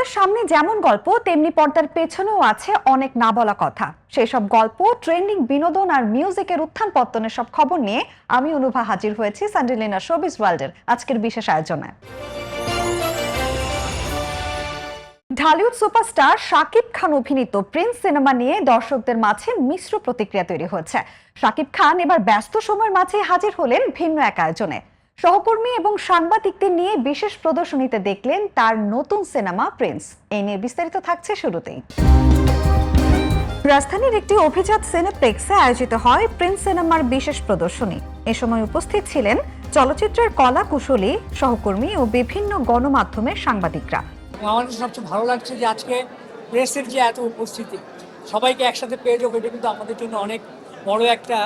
পর্দার সামনে যেমন গল্প তেমনি পর্দার পেছনেও আছে অনেক না বলা কথা। সেই সব গল্প, ট্রেন্ডিং বিনোদন আর মিউজিকের উত্থান পতনের সব খবর নিয়ে আমি অনুভা হাজির হয়েছি সানডে লিনা শোবিজ ওয়ার্ল্ডের আজকের বিশেষ আয়োজনে। ঢালিউড সুপারস্টার শাকিব খান অভিনীত প্রিন্স সিনেমা নিয়ে দর্শকদের মাঝে মিশ্র প্রতিক্রিয়া তৈরি হয়েছে। শাকিব খান এবার ব্যস্ত সময়ের মাঝে হাজির হলেন ভিন্ন এক আয়োজনে। সহকর্মী এবং সাংবাদিকদের নিয়ে বিশেষ প্রদর্শনীতে দেখলেন তার নতুন সিনেমা প্রিন্স। এই নিয়ে বিস্তারিত থাকছে শুরুতেই। রাজধানীর একটি অভিজাত সিনেপ্লেক্সে আয়োজিত হয় প্রিন্স সিনেমার বিশেষ প্রদর্শনী। এ সময় উপস্থিত ছিলেন চলচ্চিত্রের কলা কুশলী, সহকর্মী ও বিভিন্ন গণমাধ্যমের সাংবাদিকরা। আমাদের সবচেয়ে ভালো লাগছে যে আজকে প্রেসের যে এত উপস্থিতি, সবাইকে একসাথে পেয়ে যাবো, এটা কিন্তু আমাদের জন্য অনেক বড় একটা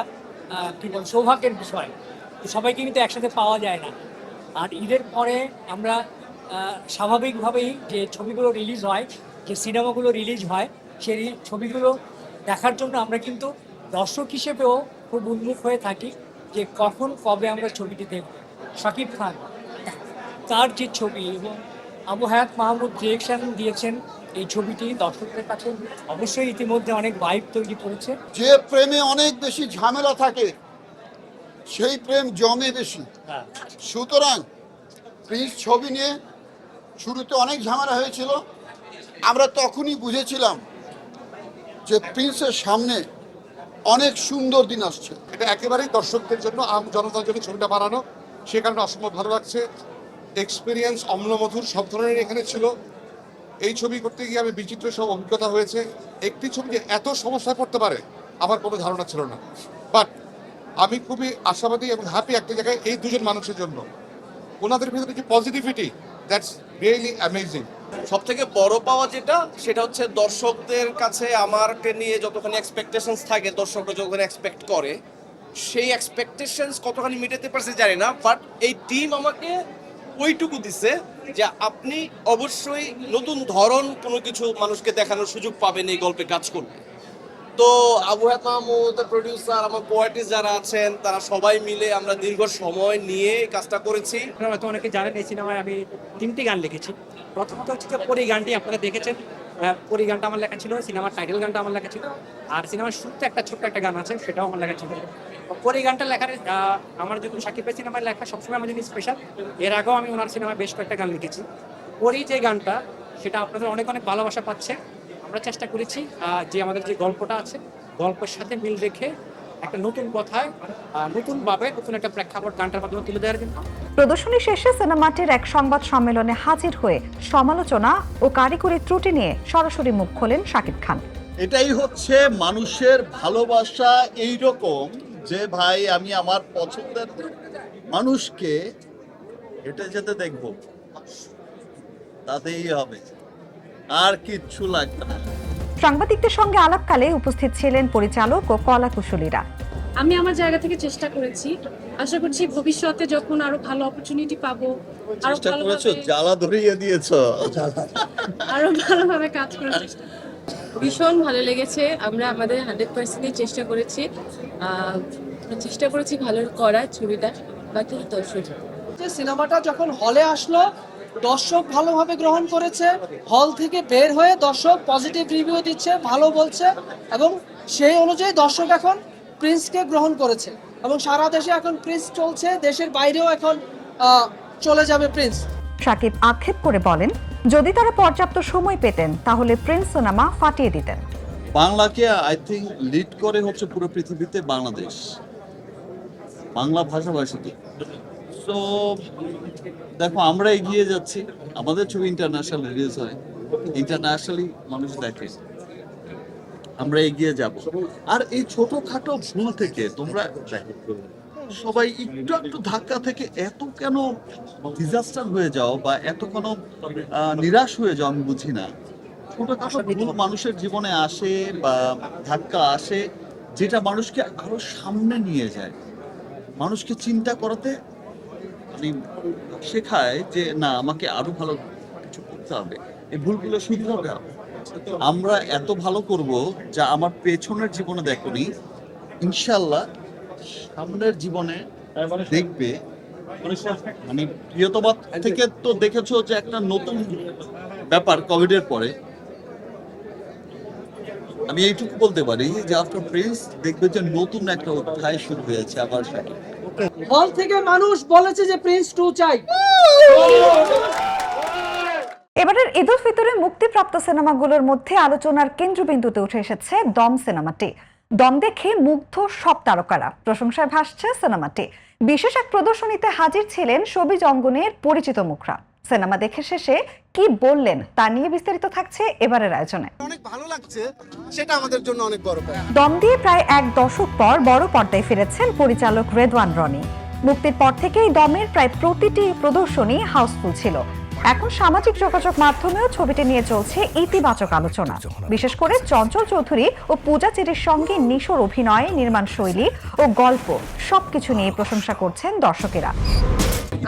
সৌভাগ্যের বিষয়। সবাইকে কিন্তু একসাথে পাওয়া যায় না। আর ঈদের পরে আমরা স্বাভাবিকভাবেই যে ছবিগুলো রিলিজ হয়, যে সিনেমাগুলো রিলিজ হয়, সেই ছবিগুলো দেখার জন্য আমরা কিন্তু দর্শক হিসেবেও খুব উন্মুখ হয়ে থাকি যে কখন কবে আমরা ছবিটি দেখব। শাকিব খান তার যে ছবি এবং আবু হায়াত মাহমুদ ডিরেকশন দিয়েছেন, এই ছবিটি দর্শকদের কাছে অবশ্যই ইতিমধ্যে অনেক ভাইব তৈরি করেছে। যে প্রেমে অনেক বেশি ঝামেলা থাকে সেই প্রেম জমে বেশি। সুতরাং প্রিন্স ছবি নিয়ে শুরুতে অনেক ঝামেলা হয়েছিল। আমরা তখনই বুঝেছিলাম যে প্রিন্সের সামনে অনেক সুন্দর দিন আসছে। এটা একেবারেই দর্শকদের জন্য, আম জনতার জন্য ছবিটা বানানো, সে কারণে অসম্ভব ভালো লাগছে। এক্সপিরিয়েন্স অম্লমধুর সব ধরনের এখানে ছিল। এই ছবি করতে গিয়ে আমি বিচিত্র সব অভিজ্ঞতা হয়েছে। একটি ছবি যে এত সমস্যায় পড়তে পারে আমার কোনো ধারণা ছিল না। বাট আমি খুবই আশাবাদী এবং হ্যাপি একটা জায়গায় এই দুজন মানুষের জন্য। ওনাদের ভিতরে যে পজিটিভিটি, দ্যাটস রিয়েলি অ্যামেজিং। সব থেকে বড় পাওয়া যেটা, সেটা হচ্ছে দর্শকদের কাছে আমারকে নিয়ে যতখানি এক্সপেকটেশনস থাকে, দর্শকরা যতখানি এক্সপেক্ট করে, সেই এক্সপেকটেশনস কতখানি মেটাতে পারছে জানি না। বাট এই টিম আমাকে ওইটুকু দিছে যে আপনি অবশ্যই নতুন ধরন কোনো কিছু মানুষকে দেখানোর সুযোগ পাবেন এই গল্পে কাজ করতে। তো আবু হায়াত মাহমুদ, প্রডিউসার, আমার কোয়ার্টিস্ট যারা আছেন, তারা সবাই মিলে আমরা দীর্ঘ সময় নিয়ে এই কাজটা করেছি। আপনারা হয়তো অনেকে জানেন এই সিনেমায় আমি 3টি গান লিখেছি। প্রথমত হচ্ছে যে পরি গানটি আপনারা দেখেছেন, পরি গানটা আমার লেখা ছিল, সিনেমার টাইটেল গানটা আমার লেখা ছিল, আর সিনেমার শুরুতে একটা ছোট্ট একটা গান আছে, সেটাও আমার লেখা ছিল। পরি গানটা লেখার আমার যখন শাকিবের সিনেমায় লেখা সবসময় আমার জন্য স্পেশাল। এর আগেও আমি ওনার সিনেমায় বেশ কয়েকটা গান লিখেছি। পরি যে গানটা, সেটা আপনাদের অনেক অনেক ভালোবাসা পাচ্ছে। আমরা চেষ্টা করেছি যে আমাদের যে গল্পটা আছে, গল্পের সাথে মিল রেখে একটা নতুন কথায়, নতুনভাবে নতুন একটা প্রেক্ষাপট গানটার মাধ্যমে তুলে দেওয়ার জন্য। প্রদর্শনী শেষে সিনেমাটির এক সংবাদ সম্মেলনে হাজির হয়ে সমালোচনা ও কারিগরি ত্রুটি নিয়ে সরাসরি মুখ খোলেন শাকিব খান। এটাই হচ্ছে মানুষের ভালোবাসা, এই রকম যে ভাই আমি আমার পছন্দের মানুষকে হেঁটে যেতে দেখবো, তাতেই হবে, আর কিচ্ছু লাগবে না। সাংবাদিকদের সঙ্গে আলাপকালে উপস্থিত ছিলেন পরিচালক ও কলা কুশলীরা। আমি আমার জায়গা থেকে চেষ্টা করেছি, আশা করছি ভবিষ্যতে যখন আরো ভালো অপরচুনিটি পাবো, আরো চেষ্টা করেছো, জ্বালা ধরিয়ে দিয়েছো, আরো ভালোভাবে কাজ করার চেষ্টা। ভীষণ ভালো লেগেছে। আমরা আমাদের 100% চেষ্টা করেছি, চেষ্টা করেছি ভালো করার ছবিটা। বাকি দর্শক, সিনেমাটা যখন হলে আসলো, দর্শক ভালোভাবে গ্রহণ করেছে। হল থেকে বের হয়ে দর্শক পজিটিভ রিভিউ দিচ্ছে, ভালো বলছে, এবং সেই অনুযায়ী দর্শক এখন প্রিন্সকে গ্রহণ করেছে এবং সারা দেশে এখন প্রিন্স চলছে, দেশের বাইরেও এখন চলে যাবে প্রিন্স। শাকিব আক্ষেপ করে বলেন, যদি তারা পর্যাপ্ত সময় পেতেন তাহলে প্রিন্স সিনেমা ফাটিয়ে দিতেন। বাংলাকে আই থিঙ্ক লিড করে হচ্ছে পুরো পৃথিবীতে বাংলাদেশ, বাংলা ভাষাভাষীতে। তো দেখো, আমরা এগিয়ে যাচ্ছি, আমাদের ছবি ইন্টারন্যাশনাল রিলিজ হয়, ইন্টারন্যাশনালি মানুষ দেখে, আমরা এগিয়ে যাব। আর এই ছোটখাটো ভুল থেকে তোমরা সবাই একটু একটু ধাক্কা থেকে এত কেন ডিজাস্টার হয়ে যাও বা এত কেন নিরাশ হয়ে যাও, আমি বুঝি না। ছোটখাটো ভুল মানুষের জীবনে আসে বা ধাক্কা আসে, যেটা মানুষকে আরো সামনে নিয়ে যায়, মানুষকে চিন্তা করাতে মানে শেখায় যে না, আমাকে আরো ভালো কিছু করতে হবে, এই ভুলগুলো শুধরাতে হবে। আমরা এত ভালো করব যা আমার পেছনের জীবনে দেখোনি, ইনশাল্লাহ সামনের জীবনে দেখবে। মানে প্রিয়তমা থেকে তো দেখেছো যে একটা নতুন ব্যাপার কোভিডের পরে। আমি এইটুকু বলতে পারি যে আফটার প্রিন্স দেখবে যে নতুন একটা অধ্যায় শুরু হয়েছে আবার শাকিব। হল থেকে মানুষ বলেছে যে প্রিন্স 2 চাই। এবারের ঈদ উল ফিতরে মুক্তিপ্রাপ্ত সিনেমাগুলোর মধ্যে আলোচনার কেন্দ্রবিন্দুতে উঠে এসেছে দম সিনেমাটি। দম দেখে মুগ্ধ সব তারকারা, প্রশংসায় ভাসছে সিনেমাটি। বিশেষ এক প্রদর্শনীতে হাজির ছিলেন শোবিজ অঙ্গনের পরিচিত মুখরা। সিনেমা দেখে শেষে কি বললেন তা নিয়ে বিস্তারিত থাকছে এবারের আয়োজনে। অনেক ভালো লাগছে, সেটা আমাদের জন্য অনেক বড় পাওয়া। দম দিয়ে প্রায় এক দশক পর বড় পর্দায় ফিরেছেন পরিচালক রেদওয়ান রনি। মুক্তির পর থেকেই দমের প্রায় প্রতিটি প্রদর্শনী হাউসফুল ছিল। এখন সামাজিক যোগাযোগ মাধ্যমেও ছবিটি নিয়ে চলছে ইতিবাচক আলোচনা। বিশেষ করে চঞ্চল চৌধুরী ও পূজা চেরির সঙ্গে নিশোর অভিনয়, নির্মাণ শৈলী ও গল্প সবকিছু নিয়ে প্রশংসা করছেন দর্শকেরা।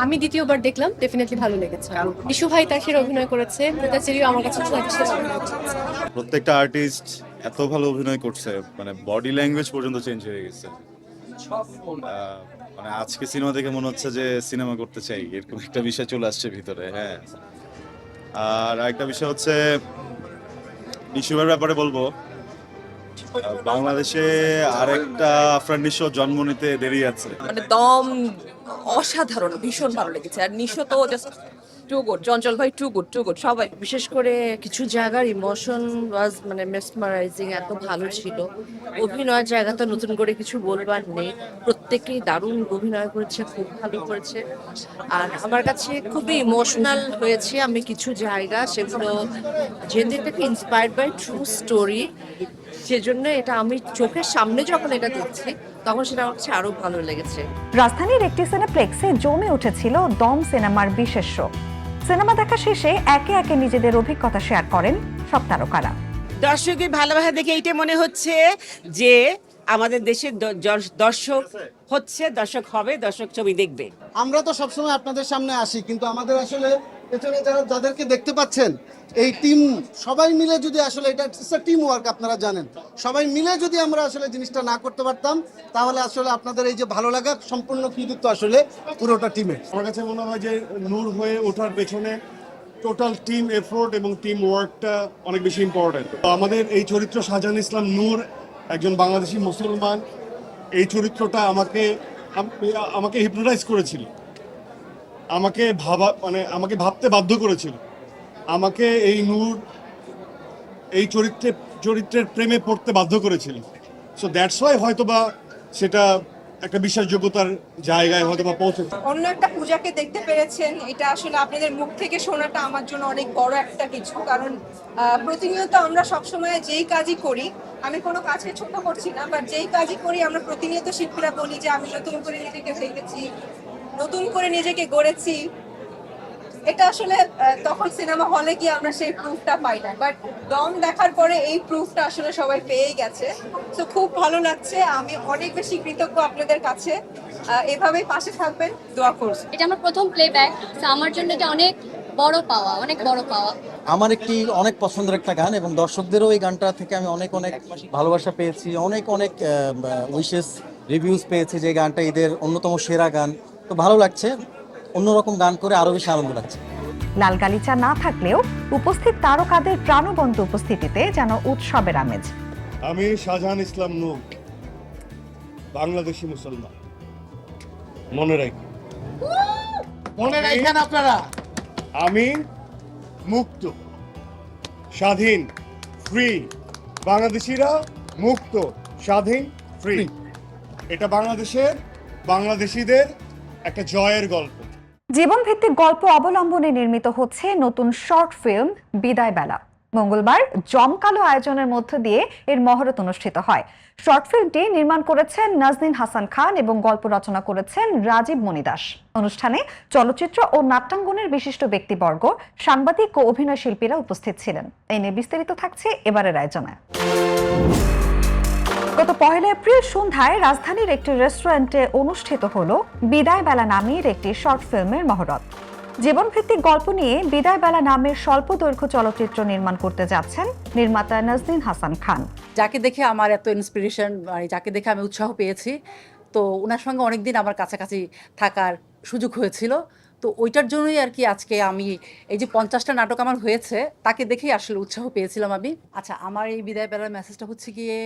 আমি দ্বিতীয়বার দেখলাম, ডেফিনেটলি ভালো লেগেছে। ইশু ভাই তার সেরা অভিনয় করেছে, পূজা চেরিও আমার কাছে সেরা অভিনয় করেছে। প্রত্যেকটা আর্টিস্ট এত ভালো অভিনয় করছে, মানে বডি ল্যাঙ্গুয়েজ পর্যন্ত চেঞ্জ হয়ে গেছে। মানে আজকে সিনেমা দেখে মনে হচ্ছে যে সিনেমা করতে চাই, এরকম একটা বিষয় চলে আসছে ভিতরে। হ্যাঁ, আর একটা বিষয় হচ্ছে নিশুমের ব্যাপারে বলবো, বাংলাদেশে আরেকটা আফরান নিশো জন্ম নিতে দেরি আছে। মানে দম অসাধারণ, ভীষণ ভালো লেগেছে। আর নিশো তো জাস্ট টু গুড, চঞ্চল ভাই টু গুড সবাই। বিশেষ করে কিছু জায়গার ইমোশন ওয়াজ মানে মেসমারাইজিং, এত ভালো ছিল। অভিনয়ের জায়গা তো নতুন করে কিছু বলবার নেই, প্রত্যেকেই দারুণ অভিনয় করেছে, খুব ভালো করেছে। আর আমার কাছে খুবই ইমোশনাল হয়েছে আমি কিছু জায়গা, সেগুলো যেহেতু এটাকে ইন্সপায়ার্ড বাই ট্রু স্টোরি, সেজন্য এটা আমি চোখের সামনে যখন এটা দেখছি তখন সেটা আমার কাছে আরো ভালো লেগেছে। রাজধানীর একটি সিনেপ্লেক্সে জমে উঠেছিল দম সিনেমার বিশেষ শো। সিনেমা দেখা শেষে একে একে নিজেদের অভিজ্ঞতা শেয়ার করেন সব তারকারা। দর্শকের ভালোবাসা দেখে এইটা মনে হচ্ছে যে আমাদের দেশের দর্শক হচ্ছে, দর্শক হবে, দর্শক ছবি দেখবে। আমরা তো সবসময় আপনাদের সামনে আসি, কিন্তু আমাদের আসলে পেছনে যাদেরকে দেখতে পাচ্ছেন এই টিম, সবাই মিলে যদি আসলে এটা টিম ওয়ার্ক, আপনারা জানেন, সবাই মিলে যদি আমরা আসলে জিনিসটা না করতে পারতাম তাহলে আসলে আপনাদের এই যে ভালো লাগা সম্পূর্ণ কৃতিত্ব আসলে পুরোটা টিমের। আমার কাছে মনে হয় যে নূর হয়ে ওঠার পেছনে টোটাল টিম এফোর্ট এবং টিম ওয়ার্কটা অনেক বেশি ইম্পর্টেন্ট। আমাদের এই চরিত্র শাহজাহান ইসলাম নূর, একজন বাংলাদেশি মুসলমান, এই চরিত্রটা আমাকে হিপনোটাইজ করেছিল, আমাকে ভাবতে বাধ্য করেছিল, আমাকে এই নূর এই চরিত্রের প্রেমে পড়তে বাধ্য করেছিল। সো দ্যাটস ওয়াই হয়তোবা সেটা একটা বিশ্বাসযোগ্যতার জায়গায় হয়তোবা পৌঁছেছে। অন্য একটা পূজাকে দেখতে পেরেছেন, এটা আসলে আপনাদের মুখ থেকে শোনাটা আমার জন্য অনেক বড় একটা কিছু। কারণ প্রতিনিয়ত আমরা সবসময় যেই কাজই করি, আমি কোনো কাজকে ছোট করছি না, বাট যেই কাজই করি আমরা প্রতিনিয়ত শিল্পীরা বলি যে আমি নতুন করে নিজেকে ভেবেছি, নতুন করে নিজেকে গড়েছি। এটা আসলে তখন সিনেমা হলে গিয়ে আমরা সেই প্রুফটা পাই না, বাট দম দেখার পরে এই প্রুফটা আসলে সবাই পেয়ে গেছে। তো খুব ভালো লাগছে, আমি অনেক বেশি কৃতজ্ঞ আপনাদের কাছে। এভাবেই পাশে থাকবেন, দোয়া করছি। এটা আমার প্রথম প্লেব্যাক, তো আমার জন্য এটা অনেক বড় পাওয়া, অনেক বড় পাওয়া। আমার একটি অনেক পছন্দের একটা গান, এবং দর্শকদেরও এই গানটা থেকে আমি অনেক ভালোবাসা পেয়েছি, অনেক উইশেস রিভিউজ পেয়েছি যে গানটা ঈদের অন্যতম সেরা গান। তো ভালো লাগছে, অন্যরকম গান করে আরো বেশি আনন্দ লাগছে। লাল গালিচা না থাকলেও উপস্থিত তারকাদের প্রাণবন্ত উপস্থিতিতে যেন উৎসবের আমেজ। আমি শাহজাহান ইসলাম নূর, বাংলাদেশি মুসলমান, মনে রাখেন আপনারা, আমি মুক্ত, স্বাধীন, ফ্রি। বাংলাদেশিরা মুক্ত, স্বাধীন, ফ্রি। এটা বাংলাদেশিদের একটা জয়ের গল্প। জীবনভিত্তিক গল্প অবলম্বনে নির্মিত হচ্ছে নতুন শর্ট ফিল্ম বিদায় বেলা। মঙ্গলবার জমকালো আয়োজনের মধ্য দিয়ে এর মহরত অনুষ্ঠিত হয়। শর্ট ফিল্মটি নির্মাণ করেছেন নাজনীন হাসান খান এবং গল্প রচনা করেছেন রাজীব মণিদাস। অনুষ্ঠানে চলচ্চিত্র ও নাট্যাঙ্গনের বিশিষ্ট ব্যক্তিবর্গ, সাংবাদিক ও অভিনয় শিল্পীরা উপস্থিত ছিলেন। এই নিয়ে বিস্তারিত থাকছে এবারের আয়োজনে। গত 1 এপ্রিল সন্ধ্যায় রাজধানীর একটি রেস্টুরেন্টে অনুষ্ঠিত হলো বিদায় বেলা নামের একটি শর্ট ফিল্মের মহরত। জীবনভিত্তিক গল্প নিয়ে বিদায় বেলা নামের স্বল্প দৈর্ঘ্য চলচ্চিত্র নির্মাণ করতে যাচ্ছেন নির্মাতা নাজনীন হাসান খান। যাকে দেখে আমার এত ইন্সপিরেশন, মানে যাকে দেখে আমি উৎসাহ পেয়েছি, তো ওনার সঙ্গে অনেকদিন আমার কাছাকাছি থাকার সুযোগ হয়েছিল। তো তো ওইটার জন্যই আর কি আজকে আমি এই যে 50টা নাটক আমার হয়েছে তাকে দেখেই আসলে উৎসাহ পেয়েছিলাম আমি। আচ্ছা, আমার এই বিদায় বেলার মেসেজটা হচ্ছে গিয়ে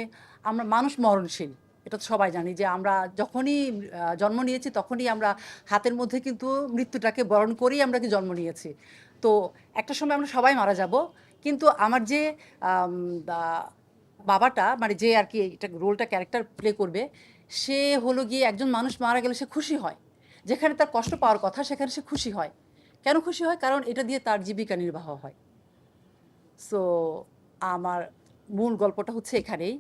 আমরা মানুষ মরণশীল, এটা তো সবাই জানি যে আমরা যখনই জন্ম নিয়েছি তখনই আমরা হাতের মধ্যে কিন্তু মৃত্যুটাকে বরণ করেই আমরা কি জন্ম নিয়েছি। তো একটা সময় আমরা সবাই মারা যাব, কিন্তু আমার যে বাবাটা মানে যে আর কি এটা রোলটা ক্যারেক্টার প্লে করবে, সে হলো গিয়ে একজন মানুষ মারা গেলে সে খুশি হয়, যেখানে তার কষ্ট পাওয়ার কথা সেখানে সে খুশি হয়। কেন খুশি হয়? কারণ এটা দিয়ে তার জীবিকা নির্বাহ হয়। সো আমার মূল গল্পটা হচ্ছে এখানেই।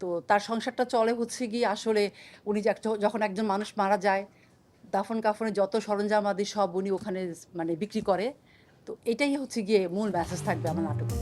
তো তার সংসারটা চলে হচ্ছে গিয়ে আসলে উনি যখন একজন মানুষ মারা যায়, দাফন কাফনের যত সরঞ্জাম আদি সব উনি ওখানে মানে বিক্রি করে। তো এটাই হচ্ছে গিয়ে মূল মেসেজ থাকবে আমার নাটকে।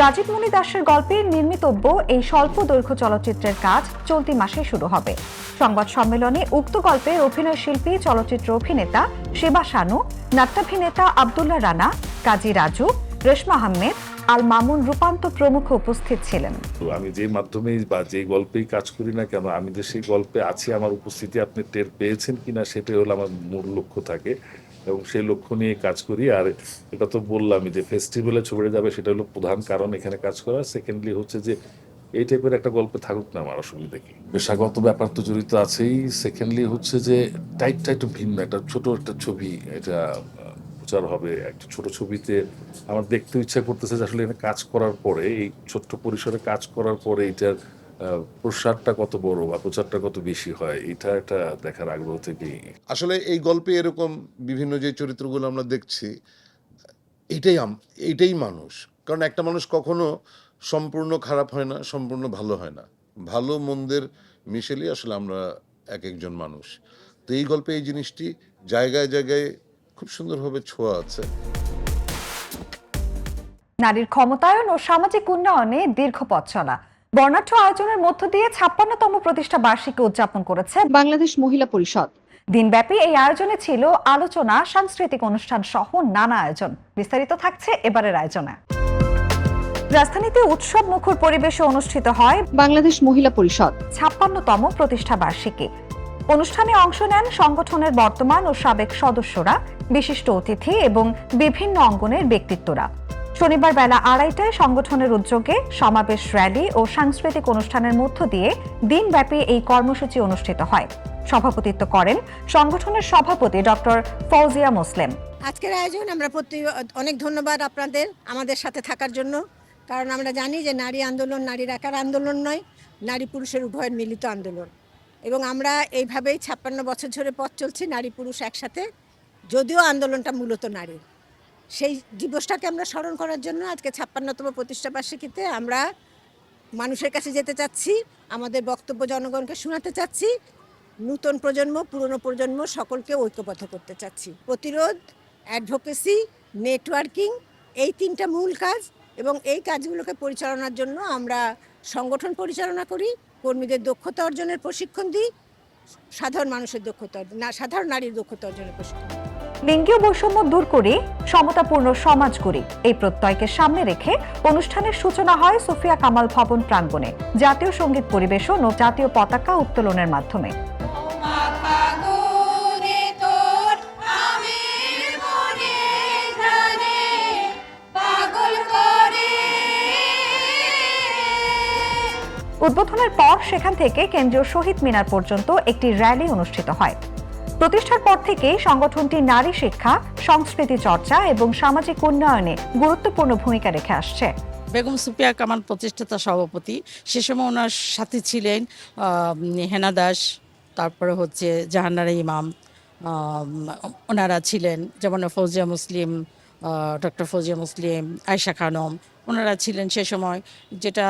রাজীব মণি দাসের গল্পে নির্মিতব্য এই স্বল্প দৈর্ঘ্য চলচ্চিত্রের কাজ চলতি মাসে শুরু হবে। সংবাদ সম্মেলনে উক্ত গল্পের অভিনয় শিল্পী, চলচ্চিত্র অভিনেতা শিবা শানু, নাট্যাভিনেতা আব্দুল্লাহ রানা, কাজী রাজু, রেশমা আহমেদ, আল মামুন রূপান্তর প্রমুখ উপস্থিত ছিলেন। আমি যে মাধ্যমেই বা যে গল্পেই কাজ করি না কেন, আমি যে সেই গল্পে আছি, আমার উপস্থিতি আপনি টের পেয়েছেন কিনা সেটাই হলো আমার মূল লক্ষ্য থাকে এবং সেই লক্ষ্য নিয়ে কাজ করি। আর এটা তো বললাম যে ফেস্টিভ্যালে ছড়ে যাবে, সেটা হলো প্রধান কারণ এখানে কাজ করা। সেকেন্ডলি হচ্ছে যে এই টাইপের একটা গল্পে থাকুক না, আমার অসুবিধা কি, পেশাগত ব্যাপার তো জড়িত আছেই। সেকেন্ডলি হচ্ছে যে টাইপটা একটু ভিন্ন, একটা ছোট একটা ছবি, এটা প্রচার হবে একটা ছোট ছবিতে। আমার দেখতে ইচ্ছা করতেছে যে আসলে এখানে কাজ করার পরে, এই ছোট্ট পরিসরে কাজ করার পরে এটার প্রসারটা কত বড় বা প্রচারটা কত বেশি হয়, এটা একটা দেখার আগ্রহ থেকেই। আসলে এই গল্পে এরকম বিভিন্ন যে চরিত্রগুলো আমরা দেখছি, এটাই মানুষ। কারণ একটা মানুষ কখনো সম্পূর্ণ খারাপ হয় না, সম্পূর্ণ ভালো হয় না। ভালো মন্দের মিশেলই আসলে আমরা এক একজন মানুষ। তো এই গল্পে এই জিনিসটি জায়গায় জায়গায় খুব সুন্দরভাবে ছোঁয়া আছে। নারীর ক্ষমতায়ন ও সামাজিক উন্নয়নে দীর্ঘ পথ চলা বর্ণাঢ্য আয়োজনের মধ্য দিয়ে 56তম প্রতিষ্ঠা বার্ষিকী উদযাপন করেছে বাংলাদেশ মহিলা পরিষদ। দিনব্যাপী এই আয়োজনে ছিল আলোচনা, সাংস্কৃতিক অনুষ্ঠান সহ নানা আয়োজন। বিস্তারিত থাকছে এবারের আয়োজনে। রাজধানীতে উৎসব মুখর পরিবেশে অনুষ্ঠিত হয় বাংলাদেশ মহিলা পরিষদ 56তম প্রতিষ্ঠা বার্ষিকী। অনুষ্ঠানে অংশ নেন সংগঠনের বর্তমান ও সাবেক সদস্যরা, বিশিষ্ট অতিথি এবং বিভিন্ন অঙ্গনের ব্যক্তিত্বরা। শনিবার বেলা 2:30টায় সংগঠনের উদ্যোগে সমাবেশ, র্যালি ও সাংস্কৃতিক অনুষ্ঠানের মধ্য দিয়ে দিনব্যাপী এই কর্মসূচি অনুষ্ঠিত হয়। সভাপতিত্ব করেন সংগঠনের সভাপতি ডক্টর ফৌজিয়া মুসলিম। আজকের আয়োজন আমরা অনেক ধন্যবাদ আপনাদের আমাদের সাথে থাকার জন্য, কারণ আমরা জানি যে নারী আন্দোলন নারীর একার আন্দোলন নয়, নারী পুরুষের উভয়ের মিলিত আন্দোলন। এবং আমরা এইভাবেই 56 বছর ধরে পথ চলছি নারী পুরুষ একসাথে, যদিও আন্দোলনটা মূলত নারীর। সেই দিবসটাকে আমরা স্মরণ করার জন্য আজকে 56তম প্রতিষ্ঠা বার্ষিকীতে আমরা মানুষের কাছে যেতে চাচ্ছি, আমাদের বক্তব্য জনগণকে শোনাতে চাচ্ছি, নতুন প্রজন্ম, পুরনো প্রজন্ম সকলকে ঐক্যবদ্ধ করতে চাচ্ছি। প্রতিরোধ, অ্যাডভোকেসি, নেটওয়ার্কিং, এই 3টা মূল কাজ, এবং এই কাজগুলোকে পরিচালনার জন্য আমরা সংগঠন পরিচালনা করি, কর্মীদের দক্ষতা অর্জনের প্রশিক্ষণ দিই, সাধারণ নারীর দক্ষতা অর্জনের প্রশিক্ষণ। লিঙ্গীয় বৈষম্য দূর করে সমতাপূর্ণ সমাজ গড়ি, এই প্রত্যয়কে সামনে রেখে অনুষ্ঠানের সূচনা হয় সুফিয়া কামাল ভবন প্রাঙ্গণে জাতীয় সঙ্গীত পরিবেশন ও জাতীয় পতাকা উত্তোলনের মাধ্যমে। উদ্বোধনের পর সেখান থেকে কেন্দ্রীয় শহীদ মিনার পর্যন্ত একটি র্যালি অনুষ্ঠিত হয়। প্রতিষ্ঠার পর থেকেই সংগঠনটি নারী শিক্ষা, সংস্কৃতি চর্চা এবং সামাজিক উন্নয়নে গুরুত্বপূর্ণ ভূমিকা রেখে আসছে। বেগম সুফিয়া কামাল প্রতিষ্ঠাতা সভাপতি, সে সময় ওনার সাথে ছিলেন হেনা দাস, তারপরে হচ্ছে জাহানারা ইমাম, ওনারা ছিলেন যেমন ফৌজিয়া মুসলিম, ডক্টর ফৌজিয়া মুসলিম, আয়েশা খানম, ওনারা ছিলেন সে সময়। যেটা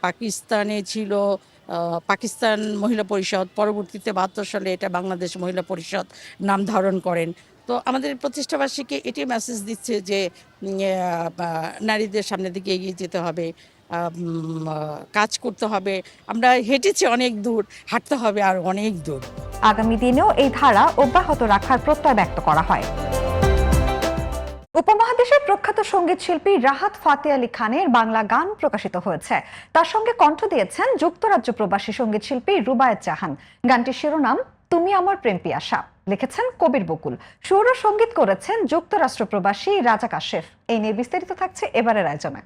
পাকিস্তানে ছিল পাকিস্তান মহিলা পরিষদ, পরবর্তীতে 72 সালে এটা বাংলাদেশ মহিলা পরিষদ নাম ধারণ করেন। তো আমাদের প্রতিষ্ঠাবার্ষিকী এটি মেসেজ দিচ্ছে যে নারীদের সামনের দিকে এগিয়ে যেতে হবে, কাজ করতে হবে। আমরা হেঁটেছি অনেক দূর, হাঁটতে হবে আর অনেক দূর। আগামী দিনেও এই ধারা অব্যাহত রাখার প্রত্যয় ব্যক্ত করা হয়। উপমহাদেশের প্রখ্যাত সঙ্গীত শিল্পী রাহাত ফাতে আলী খানের বাংলা গান প্রকাশিত হয়েছে। তার সঙ্গে কণ্ঠ দিয়েছেন যুক্তরাজ্য প্রবাসী সঙ্গীত শিল্পী রুবায়েত জাহান। গানটির শিরোনাম তুমি আমার প্রেম পিয়াসা লিখেছেন কবির বকুল, সুর ও সঙ্গীত করেছেন যুক্তরাষ্ট্র প্রবাসী রাজা কাশেফ। এই নিয়ে বিস্তারিত থাকছে এবারের আয়োজনে।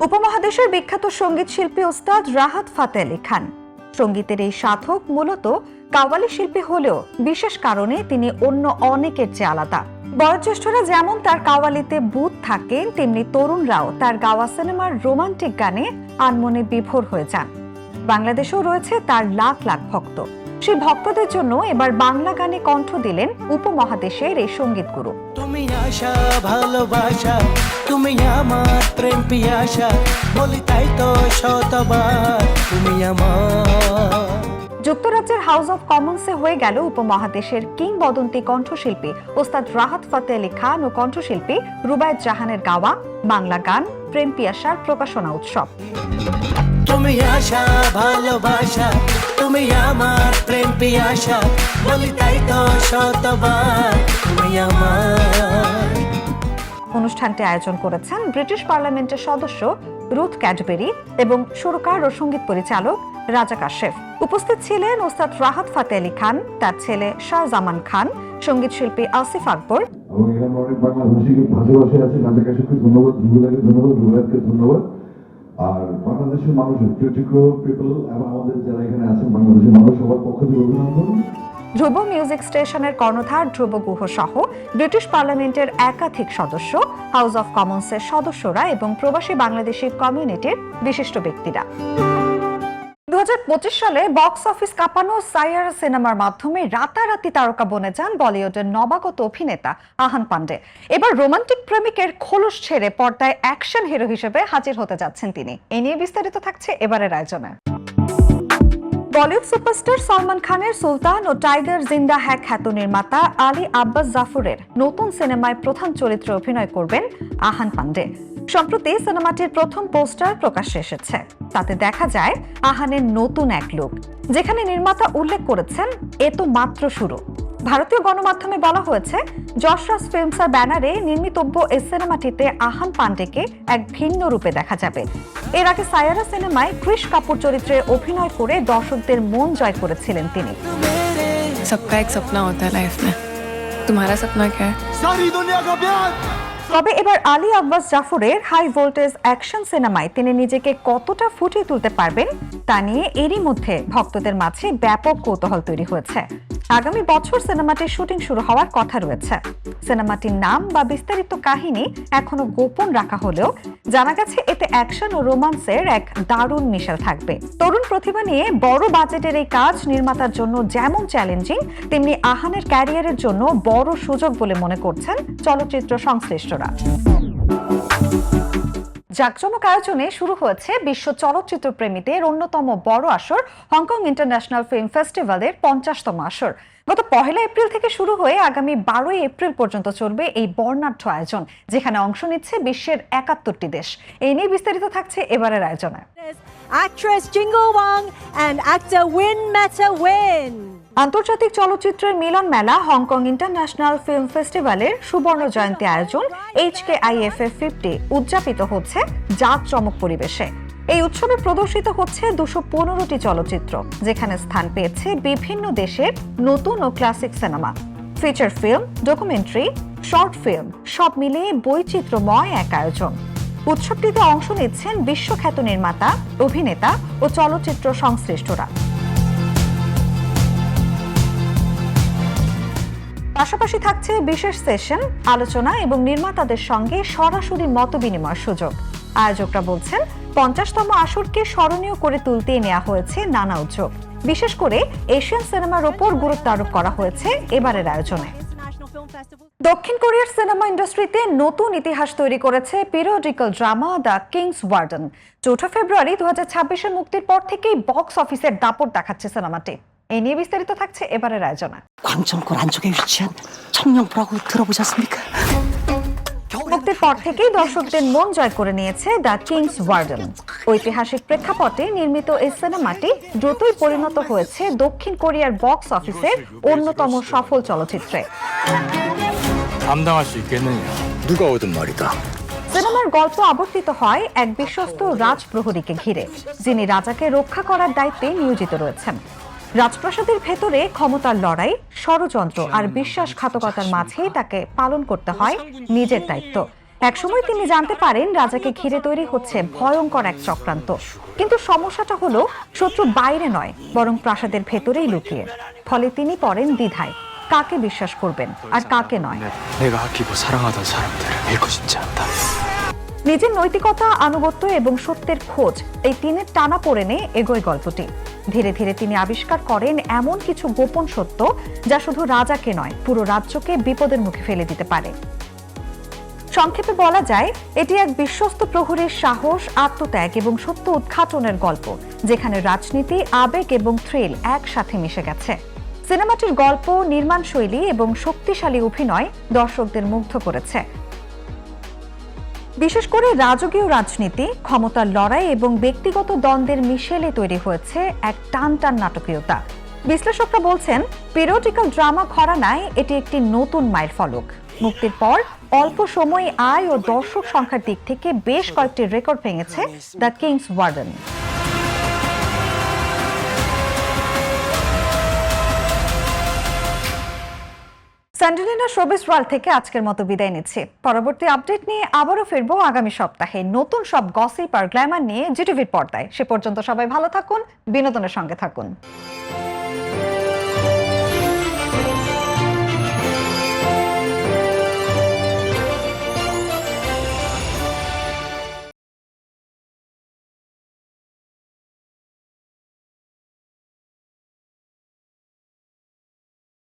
উপমহাদেশের বিখ্যাত সঙ্গীত শিল্পী ওস্তাদ রাহাত ফাতে আলী খান। সঙ্গীতের এই সাধক মূলত কাওয়ালি শিল্পী হলেও বিশেষ কারণে তিনি অন্য অনেকের চেয়ে আলাদা। বয়োজ্যেষ্ঠরা যেমন তার কাওয়ালিতে বুঁদ থাকেন, তেমনি তরুণরাও তার গাওয়া সিনেমার রোমান্টিক গানে আনমনে বিভোর হয়ে যান। বাংলাদেশেও রয়েছে তার লাখ লাখ ভক্ত। সেই ভক্তদের জন্য এবার বাংলা গানে কণ্ঠ দিলেন উপমহাদেশের এই সঙ্গীত গুরু। তুমি আশা ভালোবাসা, তুমি আমার প্রেম পিয়াসা, বলি তাই তো শতবার তুমি আমার। যুক্তরাজ্যের হাউস অব কমন্সে হয়ে গেল উপমহাদেশের কিংবদন্তি কণ্ঠশিল্পী ওস্তাদ রাহাত ফাতে আলী খান ও কণ্ঠশিল্পী রুবায়েত জাহানের গাওয়া বাংলা গান প্রেম পিয়াসার প্রকাশনা উৎসব। তুমি আশা ভালোবাসা, তুমি আমার প্রেম পিয়াসা, বলি তাই তো শতবার তুমি আমার। অনুষ্ঠানটি আয়োজন করেছেন ব্রিটিশ পার্লামেন্টের সদস্য রুথ ক্যাডবেরি এবং সুরকার ও সঙ্গীত পরিচালক রাজা কাশেফ। উপস্থিত ছিলেন ওস্তাদ রাহাত ফাতে আলী খান, তার ছেলে শাহজামান খান, সঙ্গীত শিল্পী আসিফ আকবর, আর বাংলাদেশের মানুষের ক্রিটিক্যাল পিপল এবং আমাদের যারা এখানে আছেন বাংলাদেশের মানুষ সবার পক্ষ থেকে অভিনন্দন। ধ্রুব মিউজিক স্টেশনের কর্ণধার ধ্রুব গুহ সহ ব্রিটিশ পার্লামেন্টের একাধিক সদস্য, হাউস অব কমন্সের সদস্যরা এবং প্রবাসী বাংলাদেশি কমিউনিটির বিশিষ্ট ব্যক্তিরা। 2025 সালে বক্স অফিস কাঁপানো সাইয়ারা সিনেমার মাধ্যমে রাতারাতি তারকা বনে যান বলিউডের নবাগত অভিনেতা আহান পান্ডে। এবার রোমান্টিক প্রেমিকের খোলস ছেড়ে পর্দায় অ্যাকশন হিরো হিসেবে হাজির হতে যাচ্ছেন তিনি। এ নিয়ে বিস্তারিত থাকছে এবারের আয়োজনে। বলিউড সুপারস্টার সালমান খানের সুলতান ও টাইগার জিন্দা হ্যাঁ খ্যাত নির্মাতা আলী আব্বাস জাফরের নতুন সিনেমায় প্রধান চরিত্রে অভিনয় করবেন আহান পান্ডে। সম্প্রতি সিনেমাটির প্রথম পোস্টার প্রকাশ্যে এসেছে। তাতে দেখা যায় আহানের নতুন এক লুক, যেখানে নির্মাতা উল্লেখ করেছেন এ তো মাত্র শুরু। ভারতীয় গণমাধ্যমে বলা হয়েছে যশরাজ ফিল্মসের ব্যানারে নির্মিতব্য এই সিনেমাটিতে আহান পান্ডেকে এক ভিন্ন রূপে দেখা যাবে। এর আগে সাইয়ারা সিনেমায় কৃষ কাপুর চরিত্রে অভিনয় করে দর্শকদের মন জয় করেছিলেন তিনি। सबका एक सपना होता है लाइफ में, तुम्हारा सपना क्या है? सारी दुनिया का प्यार। তবে এবার আলী আব্বাস জাফরের হাই ভোল্টেজ অ্যাকশন সিনেমায় তিনি নিজেকে কতটা ফুটিয়ে তুলতে পারবেন তা নিয়ে এরই মধ্যে ভক্তদের মাঝে ব্যাপক কৌতূহল তৈরি হয়েছে। আগামী বছর সিনেমাটির শুটিং শুরু হওয়ার কথা রয়েছে। সিনেমাটির নাম বা বিস্তারিত কাহিনী এখনো গোপন রাখা হলেও জানা গেছে এতে অ্যাকশন ও রোমান্সের এক দারুণ মিশেল থাকবে। তরুণ প্রতিভা নিয়ে বড় বাজেটের এই কাজ নির্মাতার জন্য যেমন চ্যালেঞ্জিং, তেমনি আহানের ক্যারিয়ারের জন্য বড় সুযোগ বলে মনে করছেন চলচ্চিত্র সংশ্লিষ্টরা। জাঁকজমক আয়োজনে শুরু হয়েছে বিশ্ব চলচ্চিত্র প্রেমীদের অন্যতম বড় আসর হংকং ইন্টারন্যাশনাল ফিল্ম ফেস্টিভ্যালের 50তম আসর। গত 1 এপ্রিল থেকে শুরু হয়ে আগামী 12 এপ্রিল পর্যন্ত চলবে এই বর্ণাঢ্য আয়োজন, যেখানে অংশ নিচ্ছে বিশ্বের 71টি দেশ। এই নিয়ে বিস্তারিত থাকছে এবারের আয়োজনে। Actress Jingo Wang and actor Win Meta Win. আন্তর্জাতিক চলচ্চিত্রের মিলন মেলা হংকং ইন্টারন্যাশনাল ফিল্ম ফেস্টিভ্যালের সুবর্ণ জয়ন্তী আয়োজন HKIFF 50 উদযাপিত হচ্ছে জাঁকজমক পরিবেশে। এই উৎসবে প্রদর্শিত হচ্ছে 215টি চলচ্চিত্র, যেখানে স্থান পেয়েছে বিভিন্ন দেশের নতুন ও classic cinema, feature film, documentary, short film, সব মিলিয়ে বৈচিত্র্যময় এক আয়োজন। উৎসবটিতে অংশ নিচ্ছেন বিশ্বখ্যাত নির্মাতা, অভিনেতা ও চলচ্চিত্র সংশ্লিষ্টরা। পাশাপাশি থাকছে বিশেষ সেশন, আলোচনা এবং নির্মাতাদের সঙ্গে সরাসরি মতবিনিময়ের সুযোগ। আয়োজকরা বলছেন 50তম আসরকে স্মরণীয় করে তুলতে নেওয়া হয়েছে নানা উদ্যোগ। বিশেষ করে এশিয়ান সিনেমার ওপর গুরুত্ব আরোপ করা হয়েছে এবারের আয়োজনে। দক্ষিণ কোরিয়ার সিনেমা ইন্ডাস্ট্রিতে নতুন ইতিহাস তৈরি করেছে periodical drama the Kings Warden. 4 February 2026-এ মুক্তির পর থেকেই বক্স অফিসের দাপট দেখাচ্ছে সিনেমাটি। এই নিয়ে বিস্তারিত থাকছে এবারের আয়োজনে। 광점골 안쪽에 위치한 청룡포라고 들어보셨습니까? মুক্তির পর থেকেই দর্শকদের মন জয় করে নিয়েছে দ্য কিংস ওয়ার্ডেন। ঐতিহাসিক প্রেক্ষাপটে নির্মিত এই সিনেমাটি দ্রুতই পরিণত হয়েছে দক্ষিণ কোরিয়ার বক্স অফিসের অন্যতম সফল চলচ্চিত্রে। 감당할 수 있겠느냐? 누가 오든 말이다. সিনেমার গল্প আবর্তিত হয় এক বিশ্বস্ত রাজপ্রহরীকে ঘিরে, যিনি রাজাকে রক্ষা করার দায়িত্বে নিয়োজিত রয়েছেন। রাজপ্রাসাদের ভেতরে ক্ষমতার লড়াই, ষড়যন্ত্র আর বিশ্বাসঘাতকতার মাঝেই তাকে পালন করতে হয় নিজের দায়িত্ব। একসময় তিনি জানতে পারেন রাজাকে ঘিরে তৈরি হচ্ছে ভয়ঙ্কর এক চক্রান্ত, কিন্তু সমস্যাটা হলো শত্রু বাইরে নয়, বরং প্রাসাদের ভেতরেই লুকিয়ে। ফলে তিনি পড়েন দ্বিধায়, কাকে বিশ্বাস করবেন আর কাকে নয়। নিজের নৈতিকতা, আনুগত্য এবং সত্যের খোঁজ, এই তিনের টানাপোড়েনে এগোয় গল্পটি। ধীরে ধীরে তিনি আবিষ্কার করেন এমন কিছু গোপন সত্য যা শুধু রাজাকে নয়, পুরো রাজ্যকে বিপদের মুখে ফেলে দিতে পারে। সংক্ষেপে বলা যায়, এটি এক বিশ্বস্ত প্রহরীর সাহস, আত্মত্যাগ এবং সত্য উদ্ঘাটনের গল্প, যেখানে রাজনীতি, আবেগ এবং থ্রিল একসাথে মিশে গেছে। সিনেমাটির গল্প, নির্মাণ শৈলী এবং শক্তিশালী অভিনয় দর্শকদের মুগ্ধ করেছে। বিশেষ করে রাজকীয় রাজনীতি, ক্ষমতার লড়াই এবং ব্যক্তিগত দ্বন্দ্বের মিশেলে তৈরি হয়েছে এক টানটান নাটকীয়তা। বিশ্লেষকরা বলছেন, পিরিয়ডিক্যাল ড্রামা ঘরানায় এটি একটি নতুন মাইলফলক। মুক্তির পর অল্প সময়ে আয় ও দর্শক সংখ্যার দিক থেকে বেশ কয়েকটি রেকর্ড ভেঙেছে the Kings Warden. Sandelina showbiz world থেকে আজকের মতো বিদায় নিচ্ছি। পরবর্তী আপডেট নিয়ে আবারও ফিরবো আগামী সপ্তাহে নতুন সব গসিপ আর গ্ল্যামার নিয়ে জিটিভির পর্দায়। সে পর্যন্ত সবাই ভালো থাকুন, বিনোদনের সঙ্গে থাকুন।